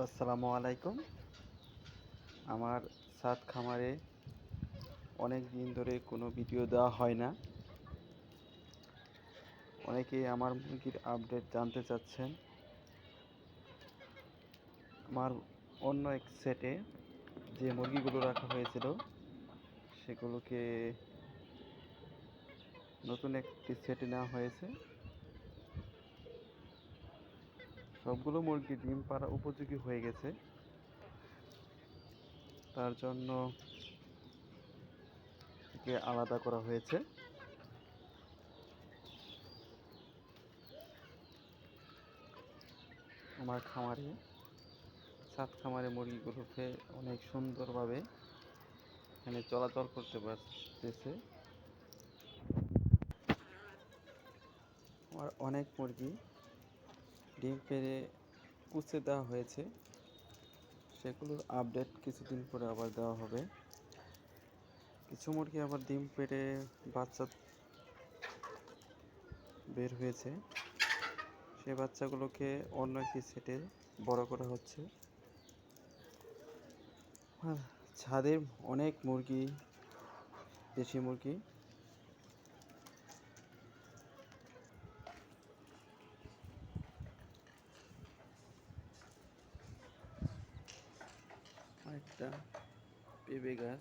আসসালামু আলাইকুম। আমার ছাদ খামারে অনেক দিন ধরে কোনো ভিডিও দেওয়া হয় না। অনেকেই আমার মুরগির আপডেট জানতে চাচ্ছেন। আমার অন্য এক সেটে যে মুরগিগুলো রাখা হয়েছিল সেগুলোকে নতুন একটি সেটে নেওয়া হয়েছে। সবগুলো মুরগি ডিম পাড়া উপযোগী হয়ে গেছে। তার জন্য একে আলাদা করা হয়েছে। আমার ছাদ খামারে মুরগিগুলোকে অনেক সুন্দরভাবে এখানে চলাচল করতে পারতেছে। আমার অনেক মুরগি ডিম পেড়ে কুচে দেওয়া হয়েছে, সেগুলোর আপডেট কিছুদিন পরে আবার দেওয়া হবে। কিছু মুরগি আবার ডিম পেড়ে বাচ্চা বের হয়েছে, সেই বাচ্চাগুলোকে অন্য একটি সেটে বড় করা হচ্ছে। আর ছাদে অনেক মুরগি, দেশি মুরগি। একটা পেঁপে গাছ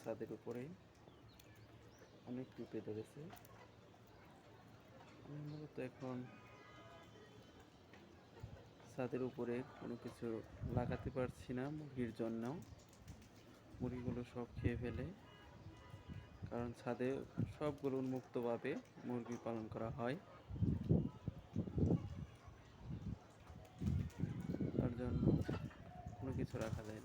ছাদের উপরেই অনেক পেঁপে ধরেছে। আমি মূলত এখন ছাদের উপরে কোনো কিছু লাগাতে পারছি না মুরগির জন্য। মুরগিগুলো সব খেয়ে ফেলে, কারণ ছাদে সবগুলো উন্মুক্তভাবে মুরগি পালন করা হয়। তার জন্য কোনো কিছু রাখা যায় না।